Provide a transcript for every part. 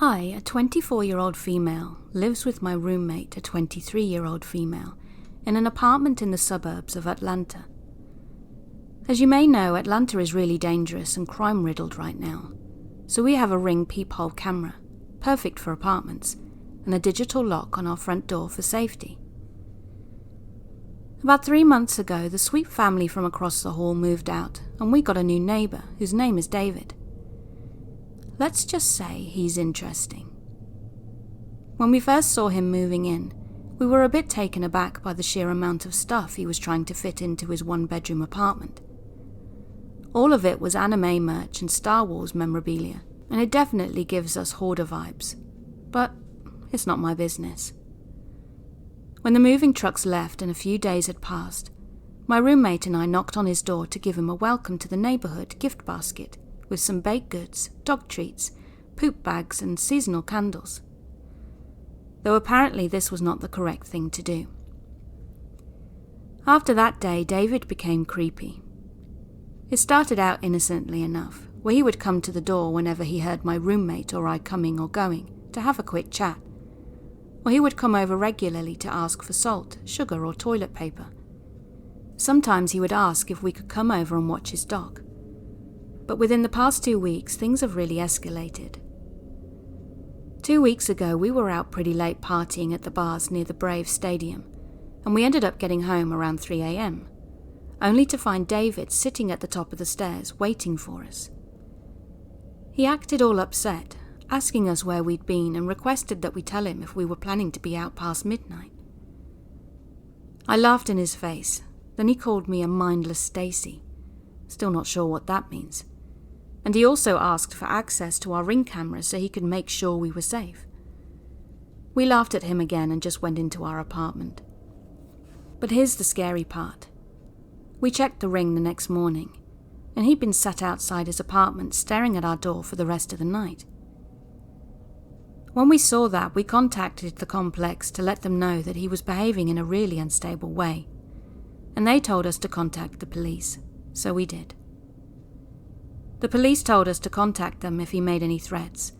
I, a 24-year-old female, lives with my roommate, a 23-year-old female, in an apartment in the suburbs of Atlanta. As you may know, Atlanta is really dangerous and crime-riddled right now, so we have a Ring peephole camera, perfect for apartments, and a digital lock on our front door for safety. About 3 months ago, the sweet family from across the hall moved out, and we got a new neighbour whose name is David. Let's just say he's interesting. When we first saw him moving in, we were a bit taken aback by the sheer amount of stuff he was trying to fit into his one-bedroom apartment. All of it was anime merch and Star Wars memorabilia, and it definitely gives us hoarder vibes. But it's not my business. When the moving trucks left and a few days had passed, my roommate and I knocked on his door to give him a welcome to the neighbourhood gift basket with some baked goods, dog treats, poop bags and seasonal candles. Though apparently this was not the correct thing to do. After that day, David became creepy. It started out innocently enough, where he would come to the door whenever he heard my roommate or I coming or going to have a quick chat. Or he would come over regularly to ask for salt, sugar or toilet paper. Sometimes he would ask if we could come over and watch his dog. But within the past 2 weeks, things have really escalated. 2 weeks ago, we were out pretty late partying at the bars near the Braves Stadium, and we ended up getting home around 3 a.m, only to find David sitting at the top of the stairs waiting for us. He acted all upset, asking us where we'd been and requested that we tell him if we were planning to be out past midnight. I laughed in his face, then he called me a mindless Stacy. Still not sure what that means. And he also asked for access to our Ring cameras so he could make sure we were safe. We laughed at him again and just went into our apartment. But here's the scary part. We checked the Ring the next morning, and he'd been sat outside his apartment staring at our door for the rest of the night. When we saw that, we contacted the complex to let them know that he was behaving in a really unstable way, and they told us to contact the police, so we did. The police told us to contact them if he made any threats,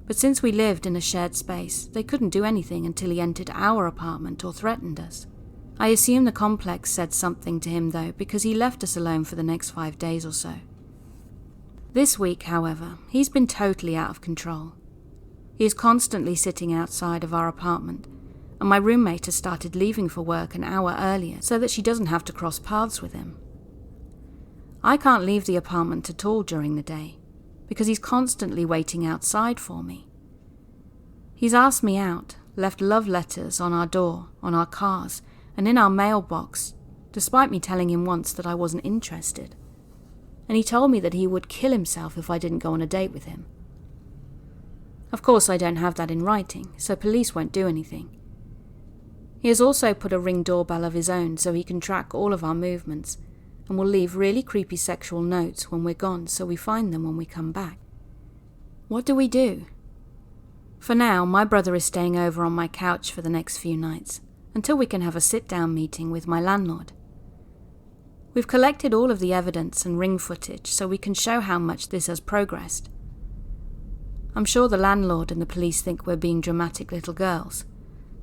but since we lived in a shared space, they couldn't do anything until he entered our apartment or threatened us. I assume the complex said something to him though, because he left us alone for the next 5 days or so. This week, however, he's been totally out of control. He is constantly sitting outside of our apartment, and my roommate has started leaving for work an hour earlier so that she doesn't have to cross paths with him. I can't leave the apartment at all during the day, because he's constantly waiting outside for me. He's asked me out, left love letters on our door, on our cars, and in our mailbox, despite me telling him once that I wasn't interested. And he told me that he would kill himself if I didn't go on a date with him. Of course, I don't have that in writing, so police won't do anything. He has also put a Ring doorbell of his own so he can track all of our movements, and will leave really creepy sexual notes when we're gone so we find them when we come back. What do we do? For now, my brother is staying over on my couch for the next few nights, until we can have a sit-down meeting with my landlord. We've collected all of the evidence and Ring footage so we can show how much this has progressed. I'm sure the landlord and the police think we're being dramatic little girls,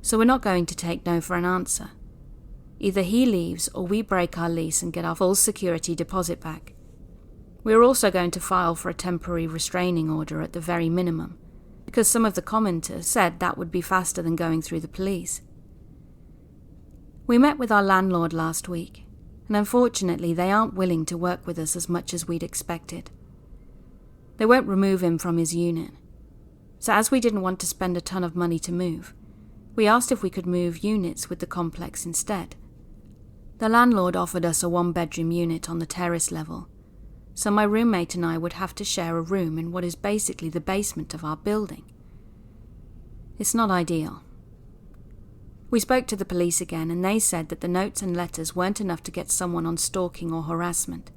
so we're not going to take no for an answer. Either he leaves or we break our lease and get our full security deposit back. We're also going to file for a temporary restraining order at the very minimum, because some of the commenters said that would be faster than going through the police. We met with our landlord last week, and unfortunately they aren't willing to work with us as much as we'd expected. They won't remove him from his unit. So as we didn't want to spend a ton of money to move, we asked if we could move units with the complex instead. The landlord offered us a 1-bedroom unit on the terrace level, so my roommate and I would have to share a room in what is basically the basement of our building. It's not ideal. We spoke to the police again, and they said that the notes and letters weren't enough to get someone on stalking or harassment,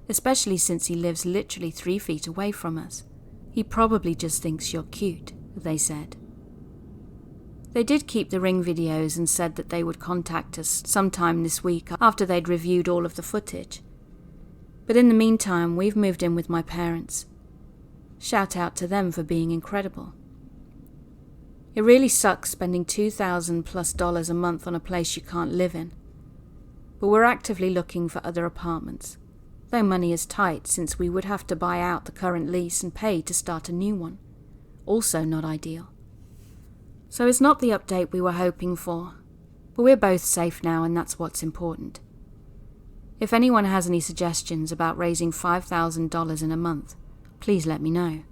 especially since he lives literally 3 feet away from us. He probably just thinks you're cute, they said. They did keep the Ring videos and said that they would contact us sometime this week after they'd reviewed all of the footage. But in the meantime, we've moved in with my parents. Shout out to them for being incredible. It really sucks spending $2,000+ a month on a place you can't live in. But we're actively looking for other apartments, though money is tight since we would have to buy out the current lease and pay to start a new one. Also not ideal. So it's not the update we were hoping for, but we're both safe now and that's what's important. If anyone has any suggestions about raising $5,000 in a month, please let me know.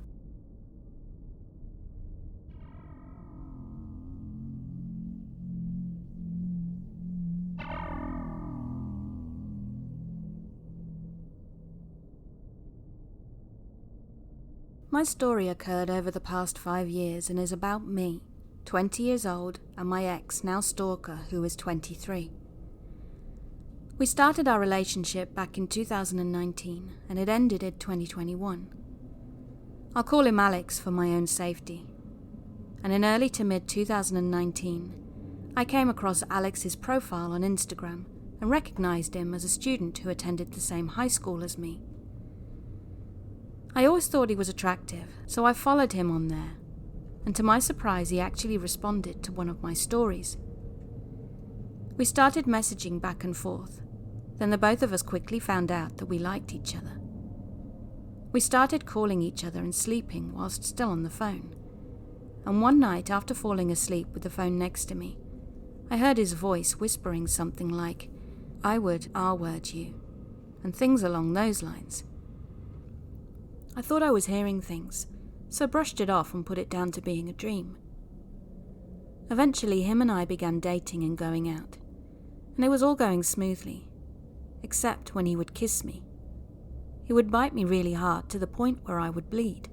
My story occurred over the past 5 years and is about me, 20 years old, and my ex, now stalker, who is 23. We started our relationship back in 2019 and it ended in 2021. I'll call him Alex for my own safety. And in early to mid 2019, I came across Alex's profile on Instagram and recognized him as a student who attended the same high school as me. I always thought he was attractive, so I followed him on there, and to my surprise he actually responded to one of my stories. We started messaging back and forth, then the both of us quickly found out that we liked each other. We started calling each other and sleeping whilst still on the phone, and one night after falling asleep with the phone next to me, I heard his voice whispering something like, "I would R-word you," and things along those lines. I thought I was hearing things, so brushed it off and put it down to being a dream. Eventually, him and I began dating and going out, and it was all going smoothly, except when he would kiss me. He would bite me really hard to the point where I would bleed.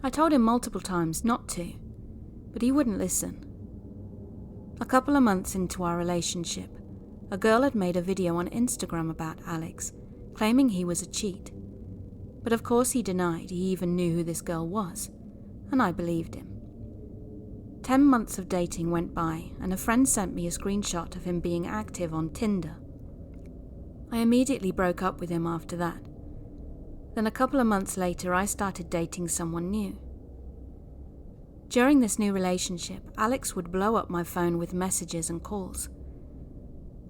I told him multiple times not to, but he wouldn't listen. A couple of months into our relationship, a girl had made a video on Instagram about Alex, claiming he was a cheat. But of course he denied he even knew who this girl was, and I believed him. 10 months of dating went by, and a friend sent me a screenshot of him being active on Tinder. I immediately broke up with him after that. Then a couple of months later, I started dating someone new. During this new relationship, Alex would blow up my phone with messages and calls.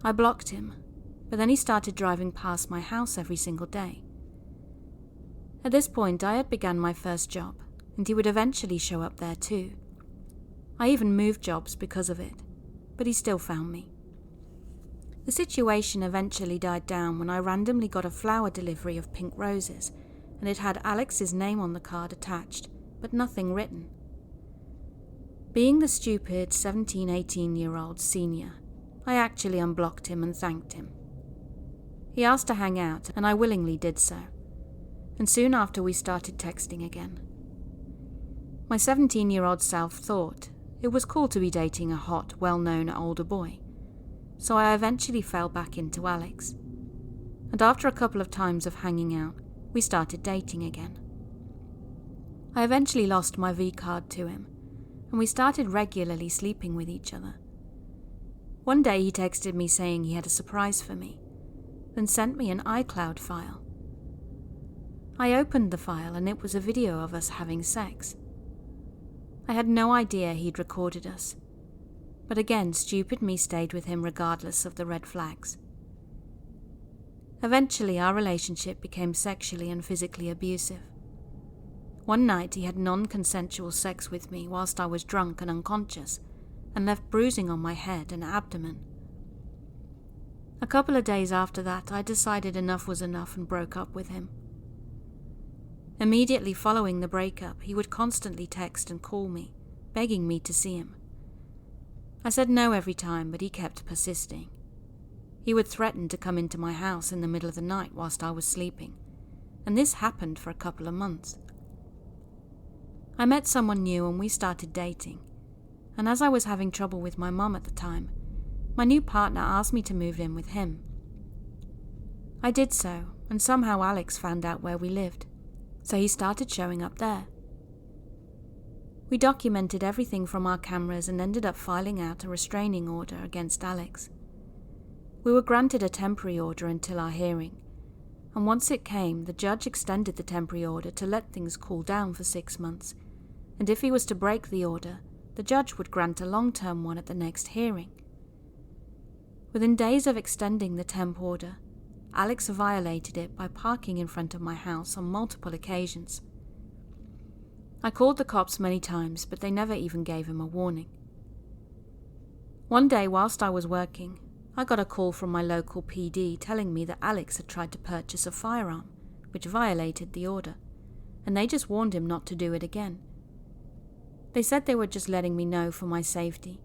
I blocked him, but then he started driving past my house every single day. At this point, I had begun my first job, and he would eventually show up there too. I even moved jobs because of it, but he still found me. The situation eventually died down when I randomly got a flower delivery of pink roses, and it had Alex's name on the card attached, but nothing written. Being the stupid 17-18-year-old senior, I actually unblocked him and thanked him. He asked to hang out, and I willingly did so. And soon after we started texting again. My 17-year-old self thought it was cool to be dating a hot, well-known older boy, so I eventually fell back into Alex. And after a couple of times of hanging out, we started dating again. I eventually lost my V-card to him, and we started regularly sleeping with each other. One day he texted me saying he had a surprise for me, then sent me an iCloud file. I opened the file and it was a video of us having sex. I had no idea he'd recorded us, but again, stupid me stayed with him regardless of the red flags. Eventually, our relationship became sexually and physically abusive. One night he had non-consensual sex with me whilst I was drunk and unconscious, and left bruising on my head and abdomen. A couple of days after that, I decided enough was enough and broke up with him. Immediately following the breakup, he would constantly text and call me, begging me to see him. I said no every time, but he kept persisting. He would threaten to come into my house in the middle of the night whilst I was sleeping, and this happened for a couple of months. I met someone new and we started dating, and as I was having trouble with my mum at the time, my new partner asked me to move in with him. I did so, and somehow Alex found out where we lived, so he started showing up there. We documented everything from our cameras and ended up filing out a restraining order against Alex. We were granted a temporary order until our hearing, and once it came, the judge extended the temporary order to let things cool down for 6 months, and if he was to break the order, the judge would grant a long-term one at the next hearing. Within days of extending the temp order, Alex violated it by parking in front of my house on multiple occasions. I called the cops many times, but they never even gave him a warning. One day, whilst I was working, I got a call from my local PD telling me that Alex had tried to purchase a firearm, which violated the order, and they just warned him not to do it again. They said they were just letting me know for my safety,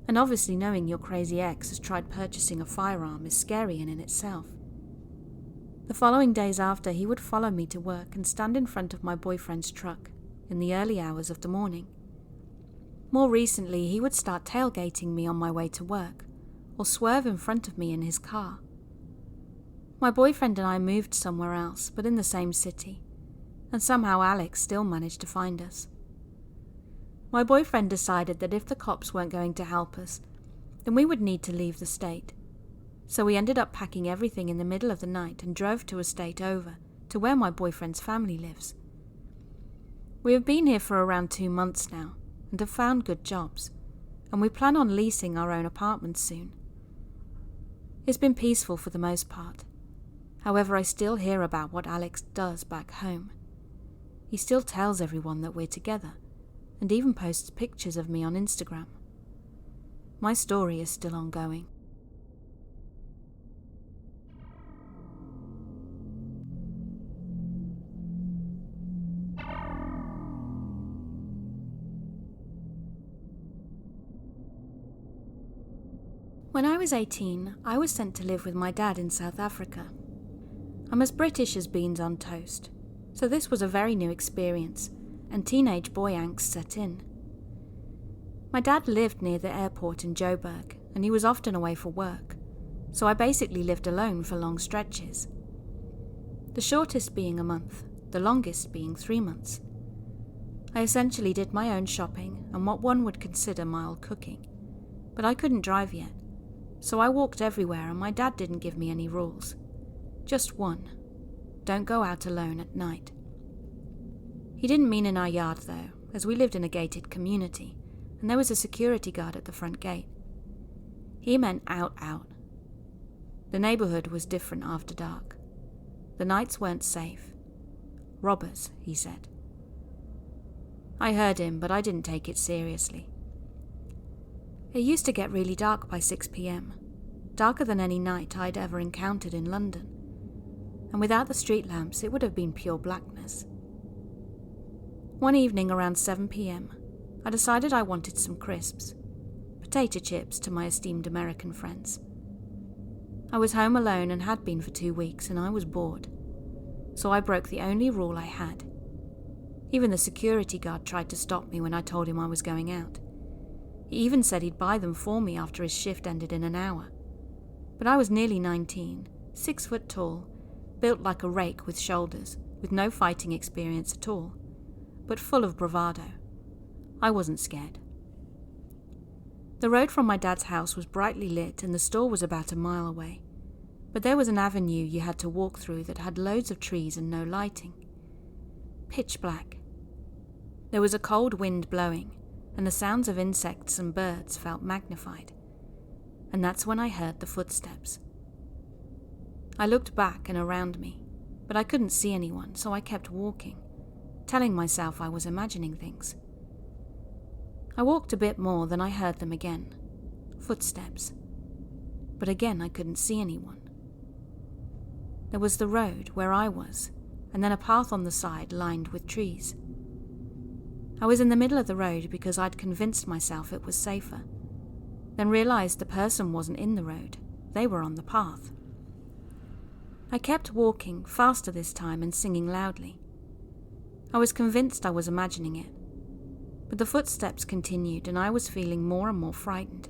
and obviously knowing your crazy ex has tried purchasing a firearm is scary in itself. The following days after, he would follow me to work and stand in front of my boyfriend's truck in the early hours of the morning. More recently, he would start tailgating me on my way to work, or swerve in front of me in his car. My boyfriend and I moved somewhere else, but in the same city, and somehow Alex still managed to find us. My boyfriend decided that if the cops weren't going to help us, then we would need to leave the state. So we ended up packing everything in the middle of the night and drove to a state over, to where my boyfriend's family lives. We have been here for around 2 months now, and have found good jobs, and we plan on leasing our own apartment soon. It's been peaceful for the most part. However, I still hear about what Alex does back home. He still tells everyone that we're together, and even posts pictures of me on Instagram. My story is still ongoing. When I was 18, I was sent to live with my dad in South Africa. I'm as British as beans on toast, so this was a very new experience, and teenage boy angst set in. My dad lived near the airport in Joburg, and he was often away for work, so I basically lived alone for long stretches. The shortest being a month, the longest being 3 months. I essentially did my own shopping and what one would consider mild cooking, but I couldn't drive yet, so I walked everywhere and my dad didn't give me any rules. Just one: don't go out alone at night. He didn't mean in our yard though, as we lived in a gated community, and there was a security guard at the front gate. He meant out. The neighbourhood was different after dark. The nights weren't safe. Robbers, he said. I heard him, but I didn't take it seriously. It used to get really dark by 6 p.m, darker than any night I'd ever encountered in London, and without the street lamps it would have been pure blackness. One evening around 7 p.m, I decided I wanted some crisps, potato chips to my esteemed American friends. I was home alone and had been for 2 weeks, and I was bored, so I broke the only rule I had. Even the security guard tried to stop me when I told him I was going out. He even said he'd buy them for me after his shift ended in an hour. But I was nearly 19, 6 foot tall, built like a rake with shoulders, with no fighting experience at all, but full of bravado. I wasn't scared. The road from my dad's house was brightly lit and the store was about a mile away, but there was an avenue you had to walk through that had loads of trees and no lighting. Pitch black. There was a cold wind blowing, and the sounds of insects and birds felt magnified, and that's when I heard the footsteps. I looked back and around me, but I couldn't see anyone, so I kept walking, telling myself I was imagining things. I walked a bit more, then I heard them again. Footsteps. But again I couldn't see anyone. There was the road where I was, and then a path on the side lined with trees. I was in the middle of the road because I'd convinced myself it was safer, then realised the person wasn't in the road, they were on the path. I kept walking, faster this time and singing loudly. I was convinced I was imagining it, but the footsteps continued and I was feeling more and more frightened.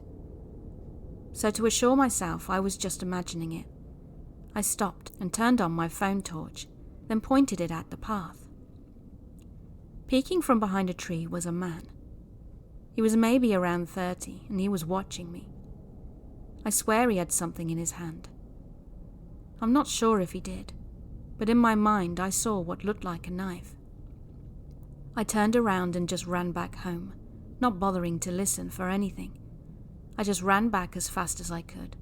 So to assure myself I was just imagining it, I stopped and turned on my phone torch, then pointed it at the path. Peeking from behind a tree was a man. He was maybe around 30 and he was watching me. I swear he had something in his hand. I'm not sure if he did, but in my mind I saw what looked like a knife. I turned around and just ran back home, not bothering to listen for anything. I just ran back as fast as I could.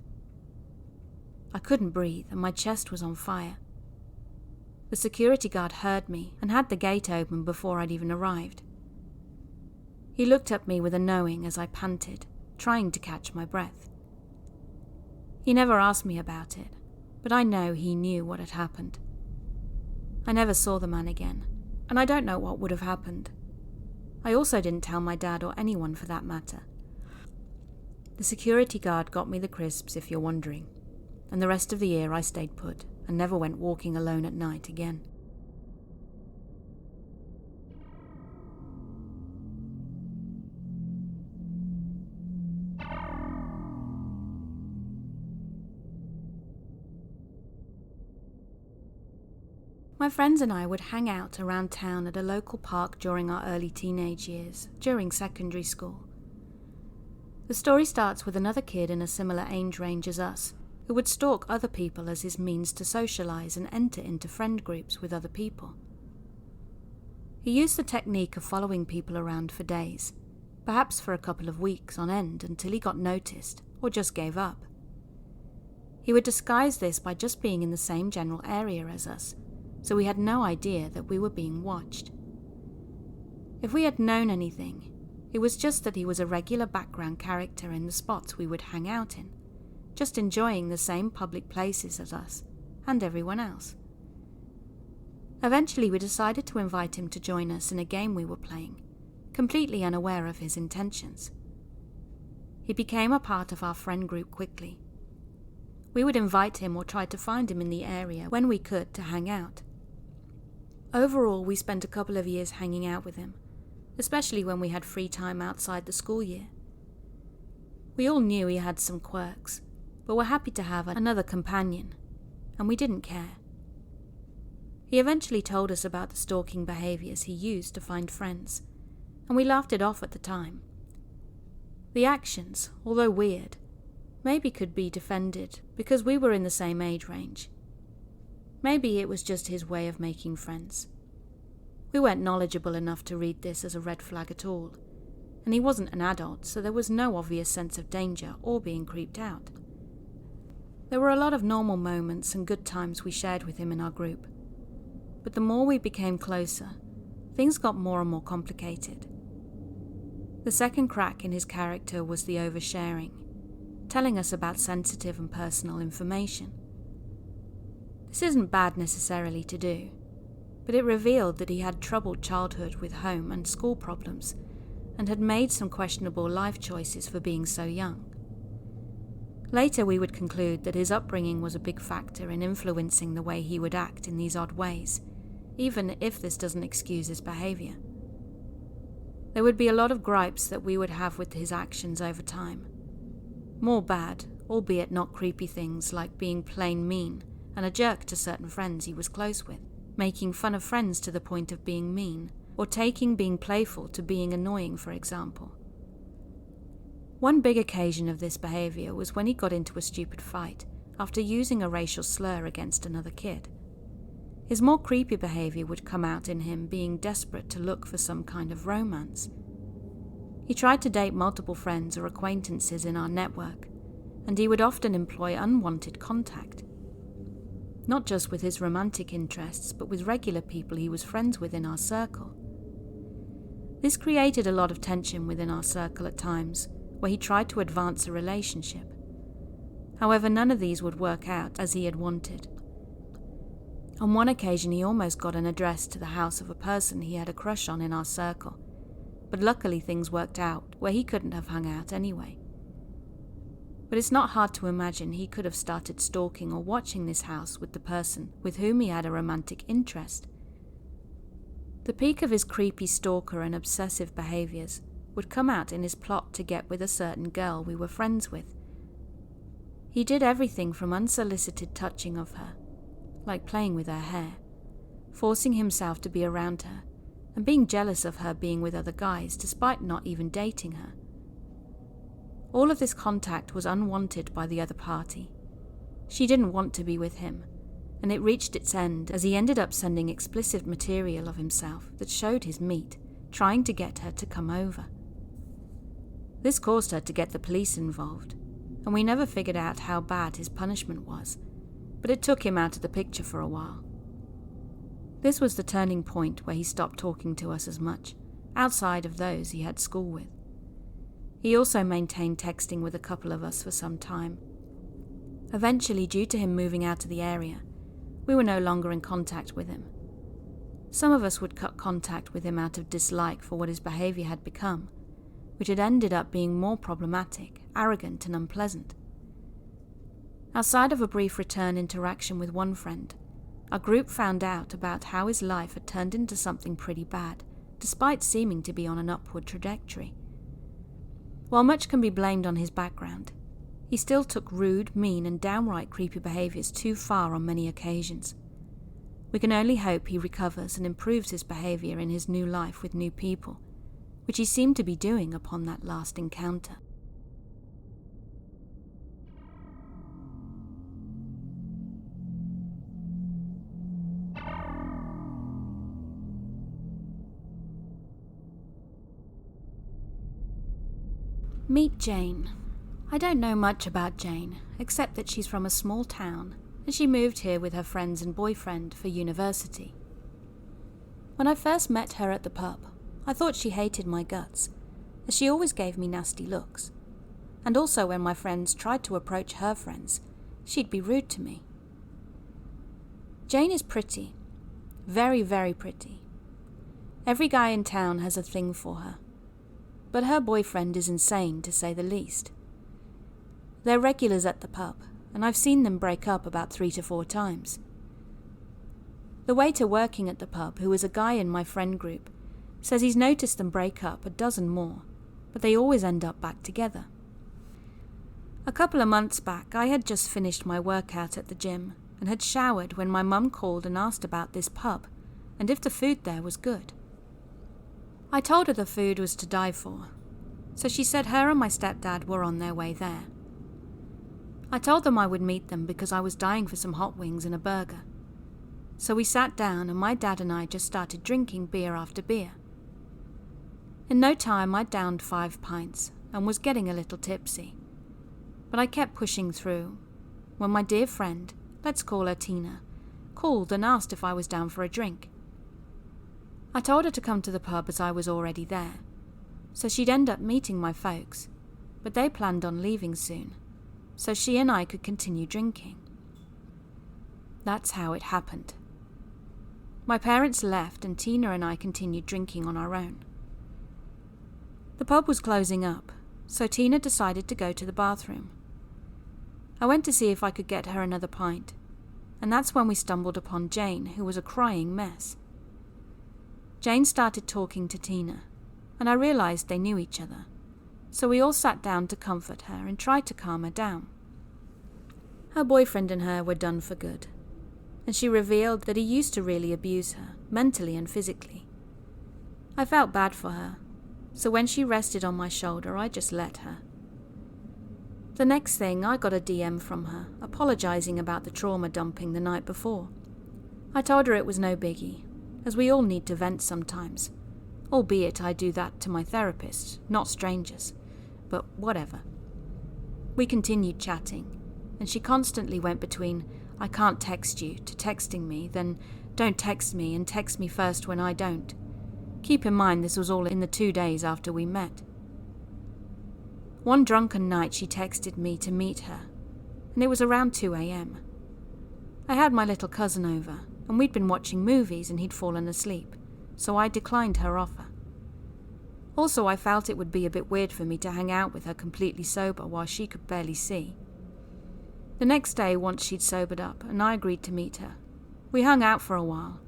I couldn't breathe and my chest was on fire. The security guard heard me and had the gate open before I'd even arrived. He looked at me with a knowing as I panted, trying to catch my breath. He never asked me about it, but I know he knew what had happened. I never saw the man again, and I don't know what would have happened. I also didn't tell my dad or anyone for that matter. The security guard got me the crisps, if you're wondering, and the rest of the year I stayed put and never went walking alone at night again. My friends and I would hang out around town at a local park during our early teenage years, during secondary school. The story starts with another kid in a similar age range as us, who would stalk other people as his means to socialize and enter into friend groups with other people. He used the technique of following people around for days, perhaps for a couple of weeks on end until he got noticed or just gave up. He would disguise this by just being in the same general area as us, so we had no idea that we were being watched. If we had known anything, it was just that he was a regular background character in the spots we would hang out in, just enjoying the same public places as us and everyone else. Eventually we decided to invite him to join us in a game we were playing, completely unaware of his intentions. He became a part of our friend group quickly. We would invite him or try to find him in the area when we could to hang out. Overall, we spent a couple of years hanging out with him, especially when we had free time outside the school year. We all knew he had some quirks, but were happy to have another companion, and we didn't care. He eventually told us about the stalking behaviors he used to find friends, and we laughed it off at the time. The actions, although weird, maybe could be defended because we were in the same age range. Maybe it was just his way of making friends. We weren't knowledgeable enough to read this as a red flag at all, and he wasn't an adult, so there was no obvious sense of danger or being creeped out. There were a lot of normal moments and good times we shared with him in our group, but the more we became closer, things got more and more complicated. The second crack in his character was the oversharing, telling us about sensitive and personal information. This isn't bad necessarily to do, but it revealed that he had troubled childhood with home and school problems, and had made some questionable life choices for being so young. Later we would conclude that his upbringing was a big factor in influencing the way he would act in these odd ways, even if this doesn't excuse his behavior. There would be a lot of gripes that we would have with his actions over time. More bad, albeit not creepy things like being plain mean and a jerk to certain friends he was close with, making fun of friends to the point of being mean, or taking being playful to being annoying, for example. One big occasion of this behavior was when he got into a stupid fight after using a racial slur against another kid. His more creepy behavior would come out in him being desperate to look for some kind of romance. He tried to date multiple friends or acquaintances in our network, and he would often employ unwanted contact. Not just with his romantic interests, but with regular people he was friends with in our circle. This created a lot of tension within our circle at times, where he tried to advance a relationship. However, none of these would work out as he had wanted. On one occasion he almost got an address to the house of a person he had a crush on in our circle, but luckily things worked out where he couldn't have hung out anyway. But it's not hard to imagine he could have started stalking or watching this house with the person with whom he had a romantic interest. The peak of his creepy stalker and obsessive behaviors would come out in his plot to get with a certain girl we were friends with. He did everything from unsolicited touching of her, like playing with her hair, forcing himself to be around her, and being jealous of her being with other guys despite not even dating her. All of this contact was unwanted by the other party. She didn't want to be with him, and it reached its end as he ended up sending explicit material of himself that showed his meat, trying to get her to come over. This caused her to get the police involved, and we never figured out how bad his punishment was, but it took him out of the picture for a while. This was the turning point where he stopped talking to us as much, outside of those he had school with. He also maintained texting with a couple of us for some time. Eventually, due to him moving out of the area, we were no longer in contact with him. Some of us would cut contact with him out of dislike for what his behaviour had become, which had ended up being more problematic, arrogant and unpleasant. Outside of a brief return interaction with one friend, our group found out about how his life had turned into something pretty bad, despite seeming to be on an upward trajectory. While much can be blamed on his background, he still took rude, mean and downright creepy behaviours too far on many occasions. We can only hope he recovers and improves his behaviour in his new life with new people, which he seemed to be doing upon that last encounter. Meet Jane. I don't know much about Jane, except that she's from a small town, and she moved here with her friends and boyfriend for university. When I first met her at the pub, I thought she hated my guts, as she always gave me nasty looks. And also when my friends tried to approach her friends, she'd be rude to me. Jane is pretty. Very, very pretty. Every guy in town has a thing for her. But her boyfriend is insane, to say the least. They're regulars at the pub, and I've seen them break up about 3 to 4 times. The waiter working at the pub, who is a guy in my friend group, says he's noticed them break up a dozen more, but they always end up back together. A couple of months back, I had just finished my workout at the gym and had showered when my mum called and asked about this pub and if the food there was good. I told her the food was to die for, so she said her and my stepdad were on their way there. I told them I would meet them because I was dying for some hot wings and a burger. So we sat down and my dad and I just started drinking beer after beer. In no time I downed 5 pints and was getting a little tipsy. But I kept pushing through when my dear friend, let's call her Tina, called and asked if I was down for a drink. I told her to come to the pub as I was already there, so she'd end up meeting my folks, but they planned on leaving soon, so she and I could continue drinking. That's how it happened. My parents left and Tina and I continued drinking on our own. The pub was closing up, so Tina decided to go to the bathroom. I went to see if I could get her another pint, and that's when we stumbled upon Jane, who was a crying mess. Jane started talking to Tina, and I realised they knew each other, so we all sat down to comfort her and tried to calm her down. Her boyfriend and her were done for good, and she revealed that he used to really abuse her, mentally and physically. I felt bad for her, so when she rested on my shoulder, I just let her. The next thing, I got a DM from her, apologising about the trauma dumping the night before. I told her it was no biggie, as we all need to vent sometimes, albeit I do that to my therapist, not strangers, but whatever. We continued chatting, and she constantly went between, I can't text you, to texting me, then don't text me and text me first when I don't. Keep in mind this was all in the 2 days after we met. One drunken night she texted me to meet her, and it was around 2 a.m. I had my little cousin over, and we'd been watching movies and he'd fallen asleep, so I declined her offer. Also, I felt it would be a bit weird for me to hang out with her completely sober while she could barely see. The next day, once she'd sobered up, and I agreed to meet her, we hung out for a while,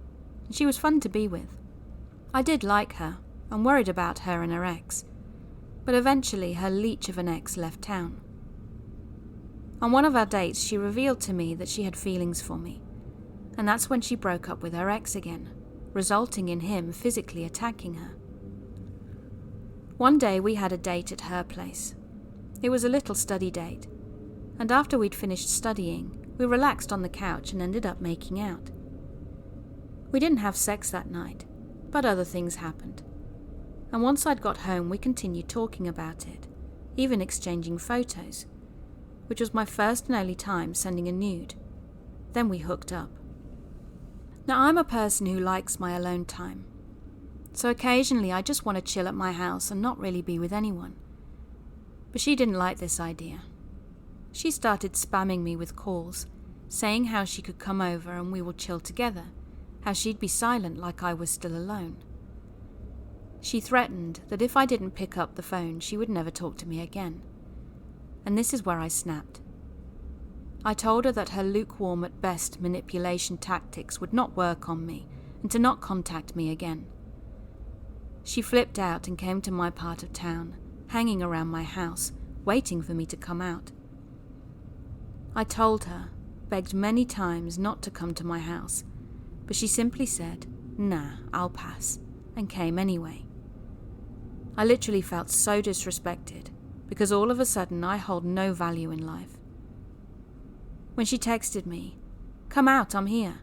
and she was fun to be with. I did like her, and worried about her and her ex, but eventually her leech of an ex left town. On one of our dates, she revealed to me that she had feelings for me, and that's when she broke up with her ex again, resulting in him physically attacking her. One day we had a date at her place. It was a little study date, and after we'd finished studying, we relaxed on the couch and ended up making out. We didn't have sex that night, but other things happened. and once I'd got home we continued talking about it, even exchanging photos, which was my first and only time sending a nude. Then we hooked up. Now I'm a person who likes my alone time, so occasionally I just want to chill at my house and not really be with anyone. But she didn't like this idea. She started spamming me with calls, saying how she could come over and we will chill together, how she'd be silent like I was still alone. She threatened that if I didn't pick up the phone she would never talk to me again. And this is where I snapped. I told her that her lukewarm at best manipulation tactics would not work on me and to not contact me again. She flipped out and came to my part of town, hanging around my house, waiting for me to come out. I told her, begged many times not to come to my house, but she simply said, "Nah, I'll pass," and came anyway. I literally felt so disrespected, because all of a sudden I hold no value in life. When she texted me, "Come out, I'm here,"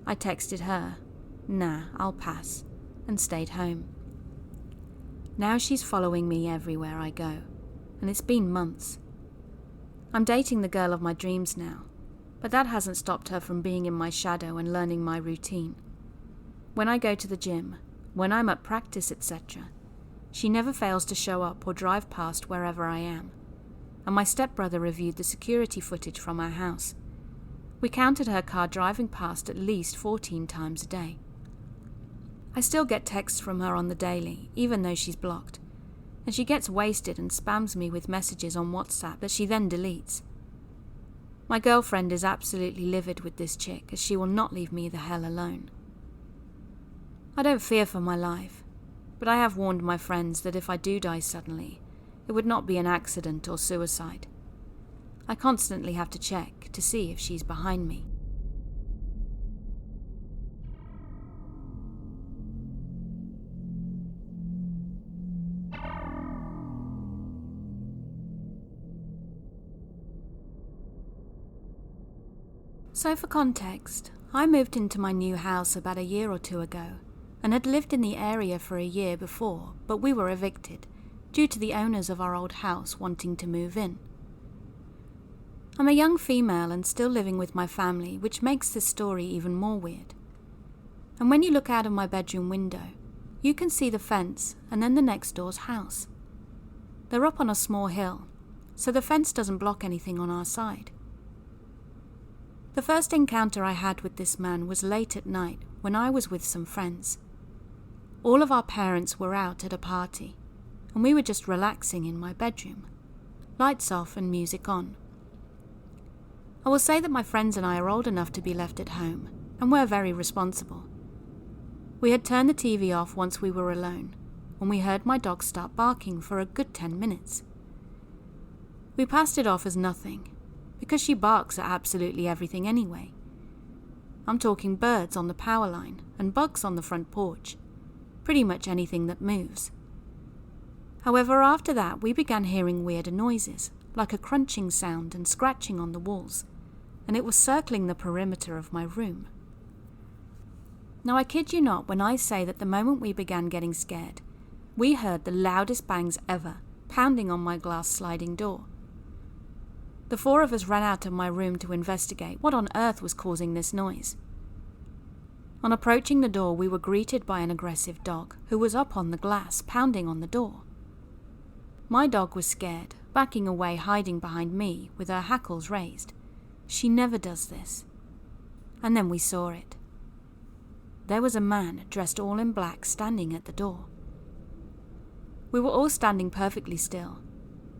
I texted her, "Nah, I'll pass," and stayed home. Now she's following me everywhere I go, and it's been months. I'm dating the girl of my dreams now, but that hasn't stopped her from being in my shadow and learning my routine. When I go to the gym, when I'm at practice, etc., she never fails to show up or drive past wherever I am. And my stepbrother reviewed the security footage from our house. We counted her car driving past at least 14 times a day. I still get texts from her on the daily, even though she's blocked, and she gets wasted and spams me with messages on WhatsApp that she then deletes. My girlfriend is absolutely livid with this chick, as she will not leave me the hell alone. I don't fear for my life, but I have warned my friends that if I do die suddenly, it would not be an accident or suicide. I constantly have to check to see if she's behind me. So for context, I moved into my new house about a year or two ago and had lived in the area for a year before, but we were evicted due to the owners of our old house wanting to move in. I'm a young female and still living with my family, which makes this story even more weird. And when you look out of my bedroom window, you can see the fence and then the next door's house. They're up on a small hill, so the fence doesn't block anything on our side. The first encounter I had with this man was late at night when I was with some friends. All of our parents were out at a party, and we were just relaxing in my bedroom, lights off and music on. I will say that my friends and I are old enough to be left at home, and we're very responsible. We had turned the TV off once we were alone, when we heard my dog start barking for a good 10 minutes. We passed it off as nothing, because she barks at absolutely everything anyway. I'm talking birds on the power line and bugs on the front porch, pretty much anything that moves. However, after that we began hearing weirder noises, like a crunching sound and scratching on the walls, and it was circling the perimeter of my room. Now I kid you not when I say that the moment we began getting scared, we heard the loudest bangs ever, pounding on my glass sliding door. The four of us ran out of my room to investigate what on earth was causing this noise. On approaching the door, we were greeted by an aggressive dog who was up on the glass, pounding on the door. My dog was scared, backing away, hiding behind me with her hackles raised. She never does this. And then we saw it. There was a man dressed all in black standing at the door. We were all standing perfectly still,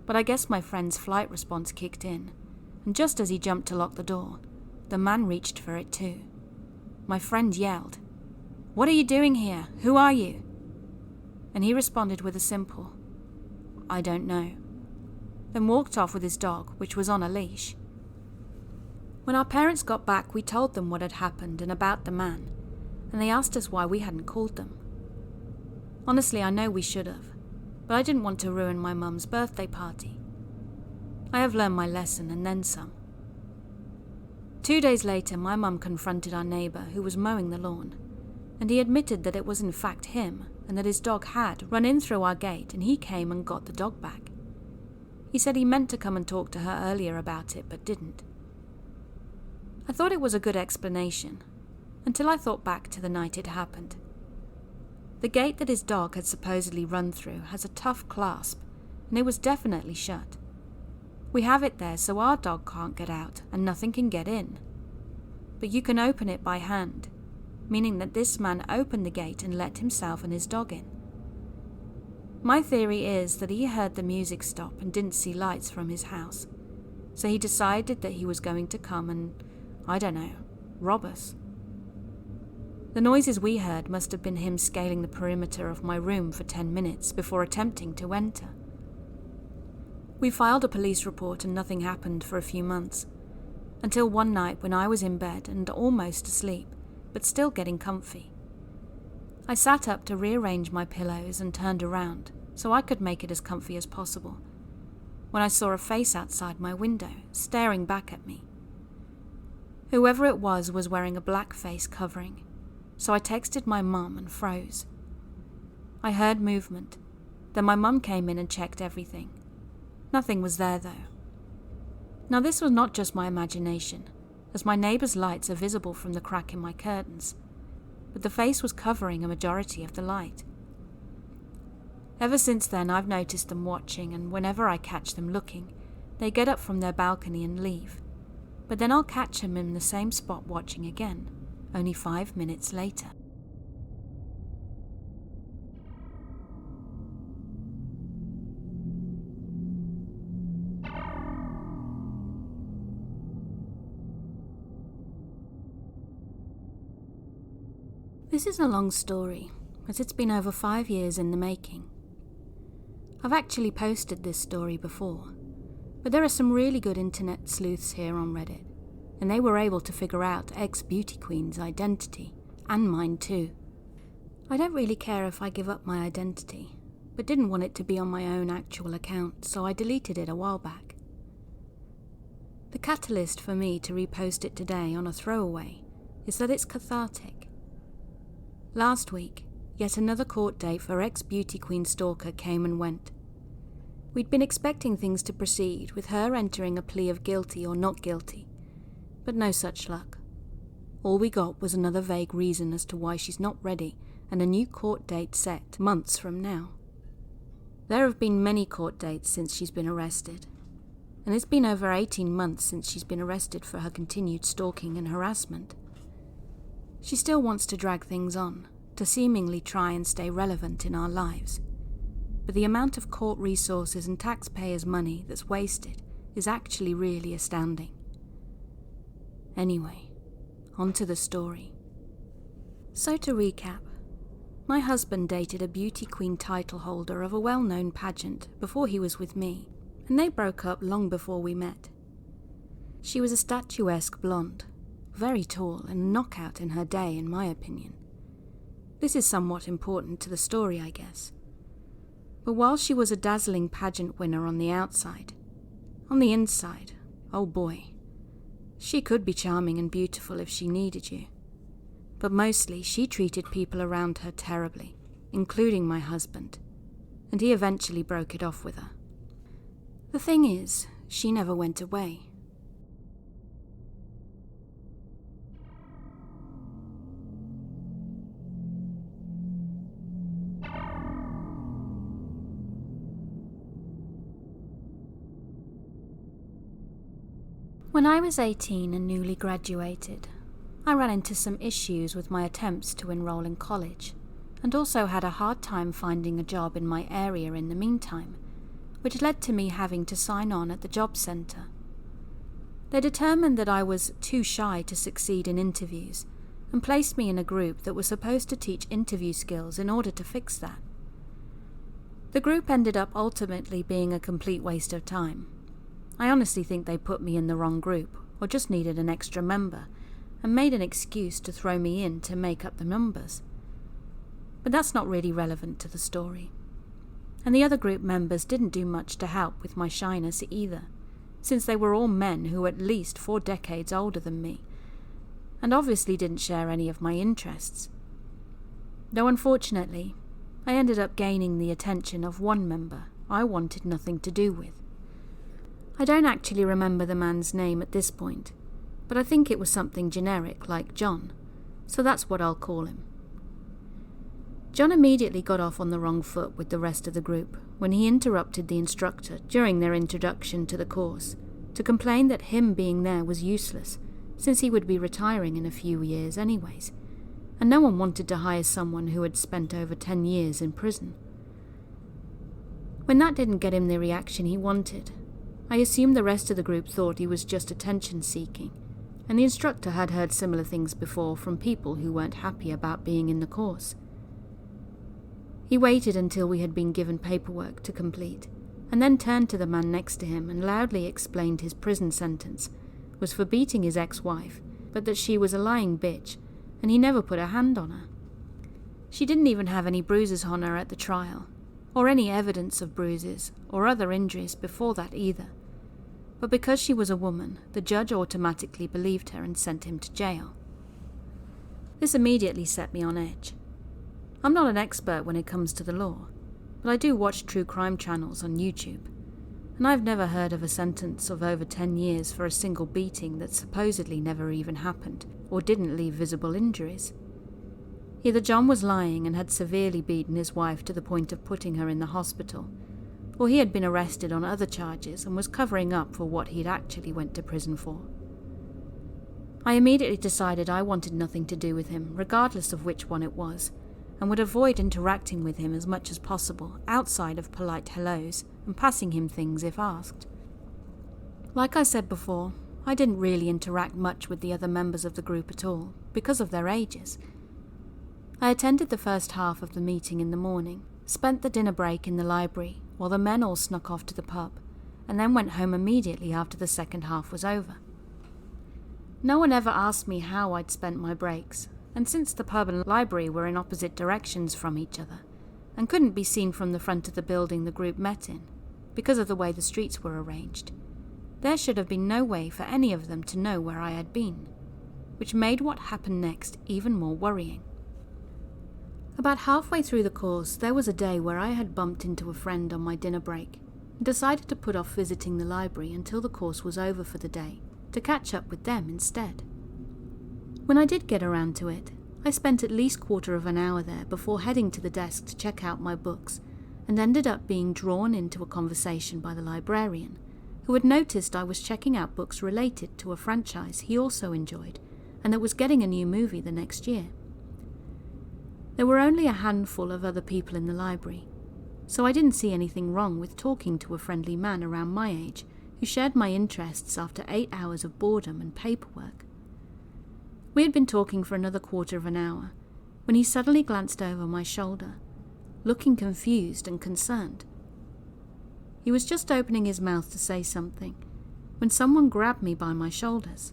but I guess my friend's flight response kicked in, and just as he jumped to lock the door, the man reached for it too. My friend yelled, "What are you doing here? Who are you?" And he responded with a simple, "I don't know," then walked off with his dog, which was on a leash. When our parents got back, we told them what had happened and about the man, and they asked us why we hadn't called them. Honestly, I know we should have, but I didn't want to ruin my mum's birthday party. I have learned my lesson and then some. 2 days later, my mum confronted our neighbour who was mowing the lawn, and he admitted that it was in fact him and that his dog had run in through our gate and he came and got the dog back. He said he meant to come and talk to her earlier about it, but didn't. I thought it was a good explanation, until I thought back to the night it happened. The gate that his dog had supposedly run through has a tough clasp, and it was definitely shut. We have it there so our dog can't get out and nothing can get in. But you can open it by hand, meaning that this man opened the gate and let himself and his dog in. My theory is that he heard the music stop and didn't see lights from his house, so he decided that he was going to come and, I don't know, rob us. The noises we heard must have been him scaling the perimeter of my room for 10 minutes before attempting to enter. We filed a police report and nothing happened for a few months, until one night when I was in bed and almost asleep, but still getting comfy. I sat up to rearrange my pillows and turned around so I could make it as comfy as possible, when I saw a face outside my window, staring back at me. Whoever it was wearing a black face covering, so I texted my mum and froze. I heard movement, then my mum came in and checked everything. Nothing was there though. Now this was not just my imagination, as my neighbour's lights are visible from the crack in my curtains, but the face was covering a majority of the light. Ever since then I've noticed them watching, and whenever I catch them looking, they get up from their balcony and leave. But then I'll catch them in the same spot watching again, only 5 minutes later. This is a long story, as it's been over 5 years in the making. I've actually posted this story before, but there are some really good internet sleuths here on Reddit, and they were able to figure out ex-beauty queen's identity, and mine too. I don't really care if I give up my identity, but didn't want it to be on my own actual account, so I deleted it a while back. The catalyst for me to repost it today on a throwaway is that it's cathartic. Last week, yet another court date for ex-beauty queen Stalker came and went. We'd been expecting things to proceed, with her entering a plea of guilty or not guilty, but no such luck. All we got was another vague reason as to why she's not ready, and a new court date set months from now. There have been many court dates since she's been arrested, and it's been over 18 months since she's been arrested for her continued stalking and harassment. She still wants to drag things on, to seemingly try and stay relevant in our lives, but the amount of court resources and taxpayers' money that's wasted is actually really astounding. Anyway, on to the story. So to recap, my husband dated a beauty queen title holder of a well-known pageant before he was with me, and they broke up long before we met. She was a statuesque blonde, very tall and a knockout in her day in my opinion. This is somewhat important to the story, I guess. But while she was a dazzling pageant winner on the outside, on the inside, oh boy, she could be charming and beautiful if she needed you. But mostly she treated people around her terribly, including my husband, and he eventually broke it off with her. The thing is, she never went away. When I was 18 and newly graduated, I ran into some issues with my attempts to enroll in college, and also had a hard time finding a job in my area in the meantime, which led to me having to sign on at the Job Centre. They determined that I was too shy to succeed in interviews, and placed me in a group that was supposed to teach interview skills in order to fix that. The group ended up ultimately being a complete waste of time. I honestly think they put me in the wrong group, or just needed an extra member, and made an excuse to throw me in to make up the numbers. But that's not really relevant to the story. And the other group members didn't do much to help with my shyness either, since they were all men who were at least 4 decades older than me, and obviously didn't share any of my interests. Though unfortunately, I ended up gaining the attention of one member I wanted nothing to do with. I don't actually remember the man's name at this point, but I think it was something generic like John, so that's what I'll call him. John immediately got off on the wrong foot with the rest of the group when he interrupted the instructor during their introduction to the course to complain that him being there was useless, since he would be retiring in a few years anyways, and no one wanted to hire someone who had spent over 10 years in prison. When that didn't get him the reaction he wanted, I assumed the rest of the group thought he was just attention-seeking, and the instructor had heard similar things before from people who weren't happy about being in the course. He waited until we had been given paperwork to complete, and then turned to the man next to him and loudly explained his prison sentence was for beating his ex-wife, but that she was a lying bitch, and he never put a hand on her. She didn't even have any bruises on her at the trial, or any evidence of bruises or other injuries before that either. But because she was a woman, the judge automatically believed her and sent him to jail. This immediately set me on edge. I'm not an expert when it comes to the law, but I do watch true crime channels on YouTube, and I've never heard of a sentence of over 10 years for a single beating that supposedly never even happened or didn't leave visible injuries. Either John was lying and had severely beaten his wife to the point of putting her in the hospital, or he had been arrested on other charges and was covering up for what he'd actually went to prison for. I immediately decided I wanted nothing to do with him, regardless of which one it was, and would avoid interacting with him as much as possible outside of polite hellos and passing him things if asked. Like I said before, I didn't really interact much with the other members of the group at all, because of their ages. I attended the first half of the meeting in the morning, spent the dinner break in the library while the men all snuck off to the pub, and then went home immediately after the second half was over. No one ever asked me how I'd spent my breaks, and since the pub and library were in opposite directions from each other, and couldn't be seen from the front of the building the group met in, because of the way the streets were arranged, there should have been no way for any of them to know where I had been, which made what happened next even more worrying. About halfway through the course, there was a day where I had bumped into a friend on my dinner break, and decided to put off visiting the library until the course was over for the day, to catch up with them instead. When I did get around to it, I spent at least quarter of an hour there before heading to the desk to check out my books, and ended up being drawn into a conversation by the librarian, who had noticed I was checking out books related to a franchise he also enjoyed, and that was getting a new movie the next year. There were only a handful of other people in the library, so I didn't see anything wrong with talking to a friendly man around my age who shared my interests after 8 hours of boredom and paperwork. We had been talking for another quarter of an hour when he suddenly glanced over my shoulder, looking confused and concerned. He was just opening his mouth to say something when someone grabbed me by my shoulders.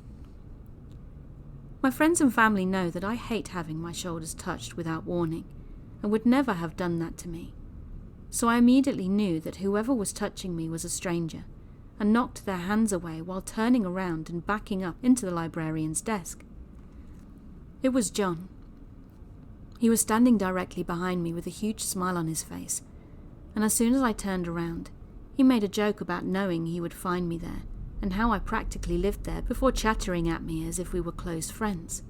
My friends and family know that I hate having my shoulders touched without warning, and would never have done that to me, so I immediately knew that whoever was touching me was a stranger, and knocked their hands away while turning around and backing up into the librarian's desk. It was John. He was standing directly behind me with a huge smile on his face, and as soon as I turned around, he made a joke about knowing he would find me there, and how I practically lived there before chattering at me as if we were close friends.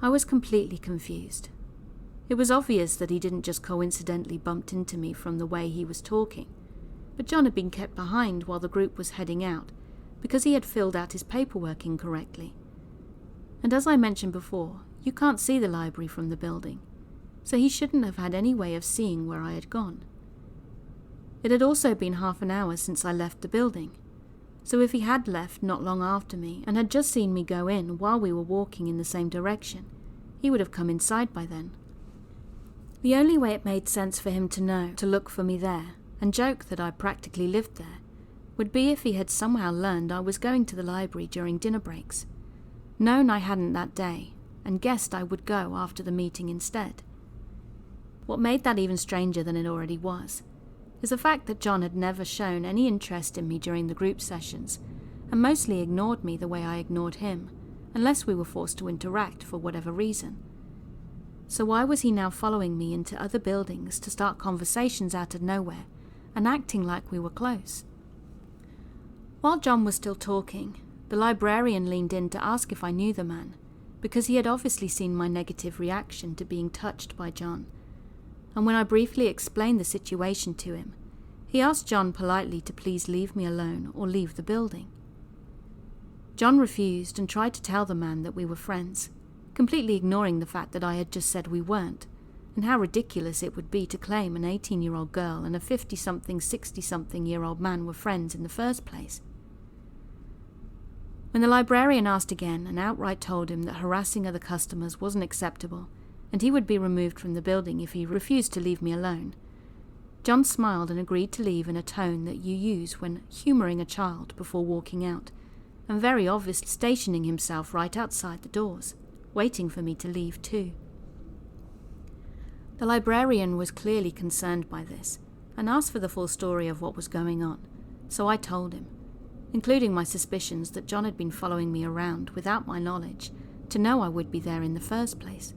I was completely confused. It was obvious that he didn't just coincidentally bumped into me from the way he was talking, but John had been kept behind while the group was heading out because he had filled out his paperwork incorrectly. And as I mentioned before, you can't see the library from the building, so he shouldn't have had any way of seeing where I had gone. It had also been half an hour since I left the building, so if he had left not long after me and had just seen me go in while we were walking in the same direction, he would have come inside by then. The only way it made sense for him to know to look for me there and joke that I practically lived there would be if he had somehow learned I was going to the library during dinner breaks, known I hadn't that day, and guessed I would go after the meeting instead. What made that even stranger than it already was is the fact that John had never shown any interest in me during the group sessions, and mostly ignored me the way I ignored him, unless we were forced to interact for whatever reason. So why was he now following me into other buildings to start conversations out of nowhere and acting like we were close? While John was still talking, the librarian leaned in to ask if I knew the man, because he had obviously seen my negative reaction to being touched by John. And when I briefly explained the situation to him, he asked John politely to please leave me alone or leave the building. John refused and tried to tell the man that we were friends, completely ignoring the fact that I had just said we weren't, and how ridiculous it would be to claim an 18-year-old girl and a 50-something, 60-something-year-old man were friends in the first place. When the librarian asked again and outright told him that harassing other customers wasn't acceptable and he would be removed from the building if he refused to leave me alone, John smiled and agreed to leave in a tone that you use when humouring a child before walking out, and very obviously stationing himself right outside the doors, waiting for me to leave too. The librarian was clearly concerned by this and asked for the full story of what was going on, so I told him, including my suspicions that John had been following me around without my knowledge to know I would be there in the first place.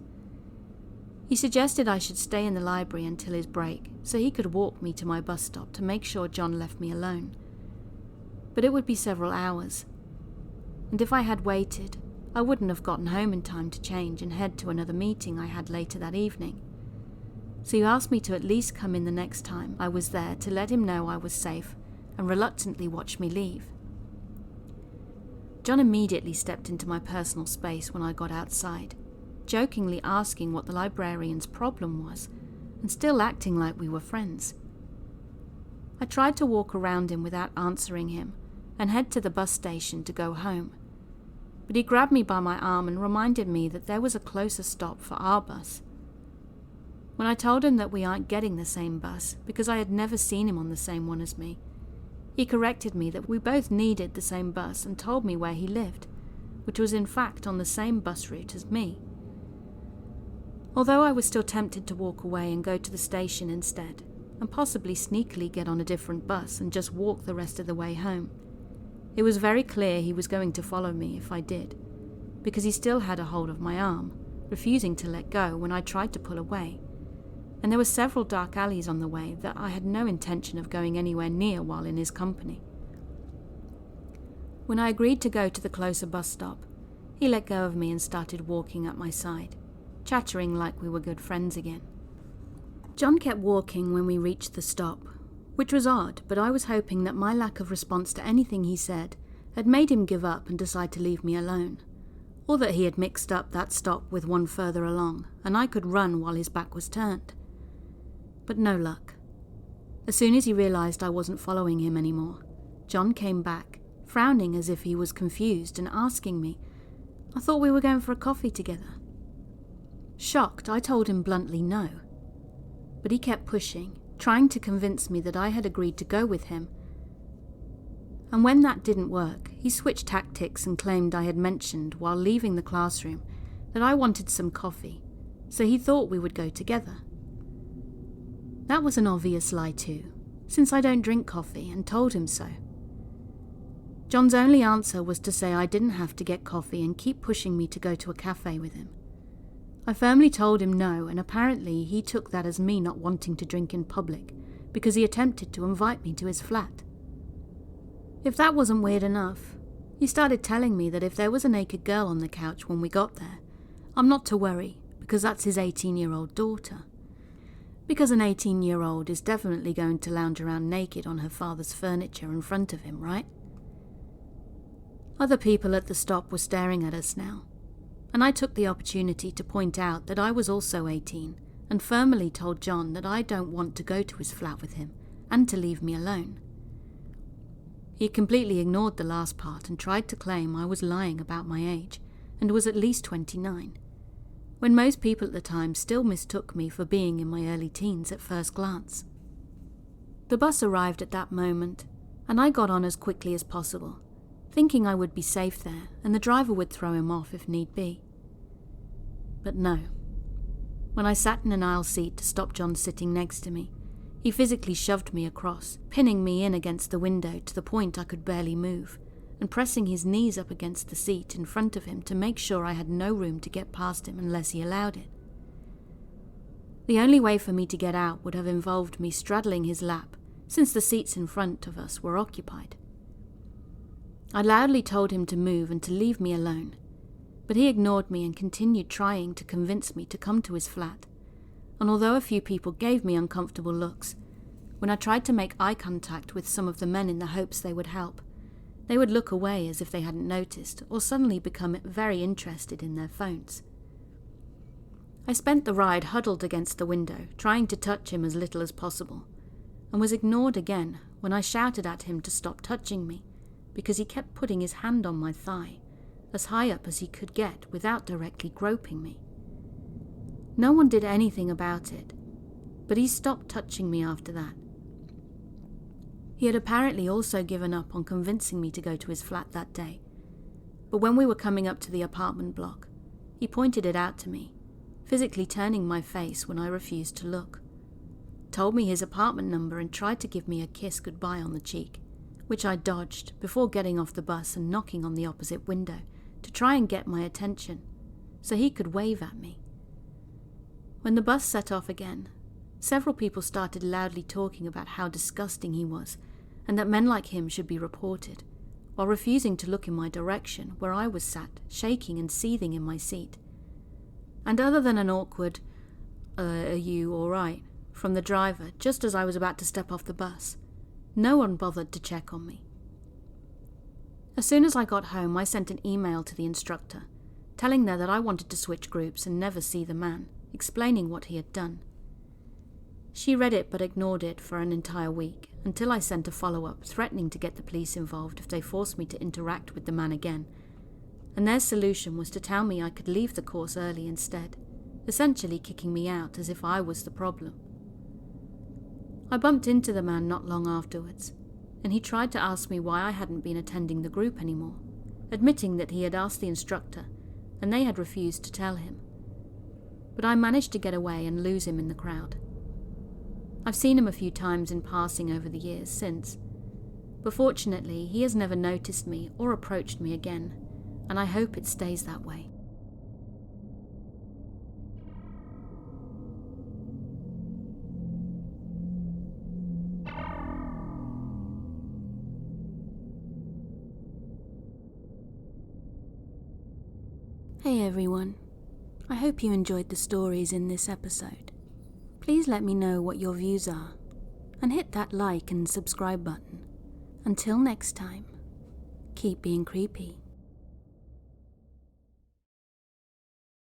He suggested I should stay in the library until his break so he could walk me to my bus stop to make sure John left me alone. But it would be several hours, and if I had waited, I wouldn't have gotten home in time to change and head to another meeting I had later that evening. So he asked me to at least come in the next time I was there to let him know I was safe and reluctantly watch me leave. John immediately stepped into my personal space when I got outside, jokingly asking what the librarian's problem was and still acting like we were friends. I tried to walk around him without answering him and head to the bus station to go home, but he grabbed me by my arm and reminded me that there was a closer stop for our bus. When I told him that we aren't getting the same bus because I had never seen him on the same one as me, he corrected me that we both needed the same bus and told me where he lived, which was in fact on the same bus route as me. Although I was still tempted to walk away and go to the station instead, and possibly sneakily get on a different bus and just walk the rest of the way home, it was very clear he was going to follow me if I did, because he still had a hold of my arm, refusing to let go when I tried to pull away, and there were several dark alleys on the way that I had no intention of going anywhere near while in his company. When I agreed to go to the closer bus stop, he let go of me and started walking at my side, chattering like we were good friends again. John kept walking when we reached the stop, which was odd, but I was hoping that my lack of response to anything he said had made him give up and decide to leave me alone, or that he had mixed up that stop with one further along and I could run while his back was turned. But no luck. As soon as he realized I wasn't following him anymore, John came back, frowning as if he was confused and asking me, "I thought we were going for a coffee together." Shocked, I told him bluntly no. But he kept pushing, trying to convince me that I had agreed to go with him. And when that didn't work, he switched tactics and claimed I had mentioned while leaving the classroom that I wanted some coffee, so he thought we would go together. That was an obvious lie too, since I don't drink coffee, and told him so. John's only answer was to say I didn't have to get coffee and keep pushing me to go to a cafe with him. I firmly told him no, and apparently he took that as me not wanting to drink in public because he attempted to invite me to his flat. If that wasn't weird enough, he started telling me that if there was a naked girl on the couch when we got there, I'm not to worry because that's his 18-year-old daughter. Because an 18-year-old is definitely going to lounge around naked on her father's furniture in front of him, right? Other people at the stop were staring at us now, and I took the opportunity to point out that I was also 18 and firmly told John that I don't want to go to his flat with him and to leave me alone. He completely ignored the last part and tried to claim I was lying about my age and was at least 29, when most people at the time still mistook me for being in my early teens at first glance. The bus arrived at that moment, and I got on as quickly as possible, thinking I would be safe there and the driver would throw him off if need be. But no. When I sat in an aisle seat to stop John sitting next to me, he physically shoved me across, pinning me in against the window to the point I could barely move, and pressing his knees up against the seat in front of him to make sure I had no room to get past him unless he allowed it. The only way for me to get out would have involved me straddling his lap, since the seats in front of us were occupied. I loudly told him to move and to leave me alone, but he ignored me and continued trying to convince me to come to his flat. And although a few people gave me uncomfortable looks, when I tried to make eye contact with some of the men in the hopes they would help, they would look away as if they hadn't noticed or suddenly become very interested in their phones. I spent the ride huddled against the window, trying to touch him as little as possible, and was ignored again when I shouted at him to stop touching me, because he kept putting his hand on my thigh, as high up as he could get without directly groping me. No one did anything about it, but he stopped touching me after that. He had apparently also given up on convincing me to go to his flat that day, but when we were coming up to the apartment block, he pointed it out to me, physically turning my face when I refused to look, told me his apartment number and tried to give me a kiss goodbye on the cheek, which I dodged before getting off the bus and knocking on the opposite window to try and get my attention, so he could wave at me. When the bus set off again, several people started loudly talking about how disgusting he was and that men like him should be reported, while refusing to look in my direction where I was sat, shaking and seething in my seat. And other than an awkward, are you alright, from the driver just as I was about to step off the bus, no one bothered to check on me. As soon as I got home, I sent an email to the instructor, telling her that I wanted to switch groups and never see the man, explaining what he had done. She read it but ignored it for an entire week, until I sent a follow-up threatening to get the police involved if they forced me to interact with the man again, and their solution was to tell me I could leave the course early instead, essentially kicking me out as if I was the problem. I bumped into the man not long afterwards, and he tried to ask me why I hadn't been attending the group anymore, admitting that he had asked the instructor, and they had refused to tell him. But I managed to get away and lose him in the crowd. I've seen him a few times in passing over the years since, but fortunately he has never noticed me or approached me again, and I hope it stays that way. Hey everyone, I hope you enjoyed the stories in this episode. Please let me know what your views are, and hit that like and subscribe button. Until next time, keep being creepy.